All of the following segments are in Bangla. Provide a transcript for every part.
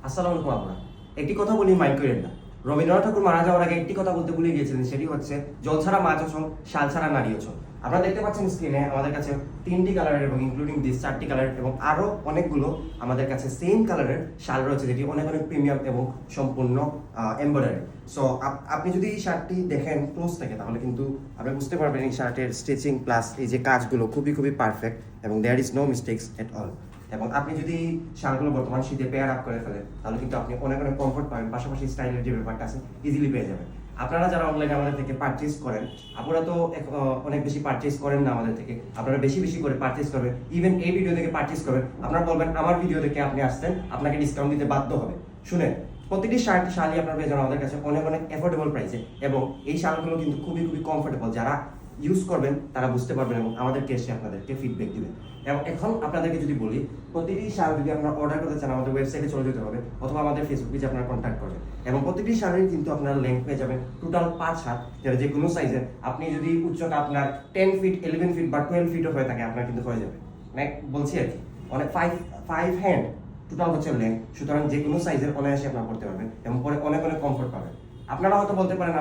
আসসালামু আলাইকুম আপনারা। একটি কথা বলি, মাইন্ড করেন না। রবীন্দ্রনাথ ঠাকুর মারা যাওয়ার আগে একটি কথা বলতে ভুলে গিয়েছিলেন, সেটি হচ্ছে জল ছাড়া মাছ অচল, শাল ছাড়া নারী অচল। আপনারা দেখতে পাচ্ছেন স্ক্রিনে আমাদের কাছে 3টি কালারের এবং ইনক্লুডিং দিস 4টি কালার এবং আরো অনেকগুলো আমাদের কাছে সেম কালারের শাল রয়েছে, যেটি অনেক অনেক প্রিমিয়াম এবং সম্পূর্ণ এমব্রয়ডারি। সো আপনি যদি এই শার্টটি দেখেন ক্লোজ থেকে, তাহলে কিন্তু আপনি বুঝতে পারবেন এই শার্টের স্টিচিং প্লাস এই যে কাজগুলো খুবই খুবই পারফেক্ট এবং there is no mistakes at all. এবং আপনি যদি শালগুলো বর্তমান শীতে পেয়ার আপ করে ফেলেন, তাহলে কিন্তু আপনি অনেক অনেক কমফোর্ট পাবেন, পাশাপাশি স্টাইলের যে ব্যাপারটা আছে ইজিলি পেয়ে যাবেন। আপনারা যারা অনলাইনে আমাদের থেকে পারচেজ করেন, আপনারা তো অনেক বেশি পারচেজ করেন না আমাদের থেকে, আপনারা বেশি বেশি করে পারচেজ করবেন। ইভেন এই ভিডিও থেকে পারচেজ করবেন, আপনারা বলবেন আমার ভিডিও থেকে আপনি আসছেন, আপনাকে ডিসকাউন্ট দিতে বাধ্য হবে। শুনেন, প্রতিটি শালই আপনারা পেয়ে যাবেন আমাদের কাছে অনেক অনেক অ্যাফোর্ডেবল প্রাইসে, এবং এই শালগুলো কিন্তু খুবই খুবই কমফোর্টেবল। যারা ইউজ করবেন তারা বুঝতে পারবেন এবং আমাদেরকে এসে আপনাদেরকে ফিডব্যাক দিবেন। এবং এখন আপনাদেরকে যদি বলি, প্রতিটি শাল যদি আপনারা অর্ডার করতে চান, আমাদের ওয়েবসাইটে চলে যেতে হবে অথবা আমাদের ফেসবুক পেজে আপনারা কন্ট্যাক্ট করবেন। এবং প্রতিটি শালের কিন্তু আপনারা লেন্থ পেয়ে যাবেন টোটাল 5 হাত, যেটা যে কোনো সাইজের। আপনি যদি উচ্চতা আপনার 10 ফিট, 11 ফিট বা 12 ফিটও হয়ে থাকে, আপনার কিন্তু হয়ে যাবে। বলছি আর কি, অনেক 5 হ্যান্ড টোটাল হচ্ছে লেন্থ। সুতরাং যে কোনো সাইজের অনায়াসে আপনারা করতে পারবেন এবং পরে অনেক অনেক কমফোর্ট পাবেন। আপনারা হয়তো বলতে পারেন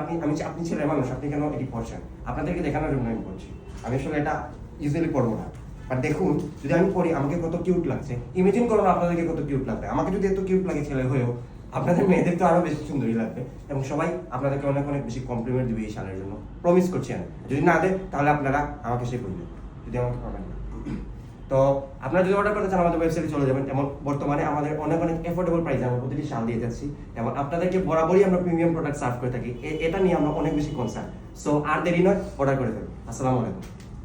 আপনি ছেলে মানুষ, আপনি কেন এটি পড়ছেন? আপনাদেরকে দেখানোর জন্য আমি পড়ছি। আমি আসলে এটা ইউজুয়ালি পড়বো না, বাট দেখুন যদি আমি পড়ি আমাকে কত কিউট লাগছে। ইমেজিন করুন আপনাদেরকে কত কিউট লাগবে। আমাকে যদি এত কিউট লাগে ছেলে হয়েও, আপনাদের মেয়েদের তো আরো বেশি সুন্দরই লাগবে এবং সবাই আপনাদেরকে অনেক অনেক বেশি কমপ্লিমেন্ট দিবে এই শালের জন্য, প্রমিস করছি আমি। যদি না দেয় তাহলে আপনারা আমাকে সে করবেন, যদি আমাকে পাবেন না। তো আপনারা যদি অর্ডার করতে চান আমাদের ওয়েবসাইটে চলে যাবেন। এবং বর্তমানে আমাদের অনেক অনেক অ্যাফোর্ডেবল প্রাইসে আমরা প্রতিটি শাল দিয়ে যাচ্ছি এবং আপনাদেরকে বরাবরই আমরা প্রিমিয়াম প্রোডাক্ট সার্ভ করে থাকি। এটা নিয়ে আমরা অনেক বেশি কনসার্ন। সো আর দেরি নয়, অর্ডার করে ফেলুন। আসসালামু আলাইকুম।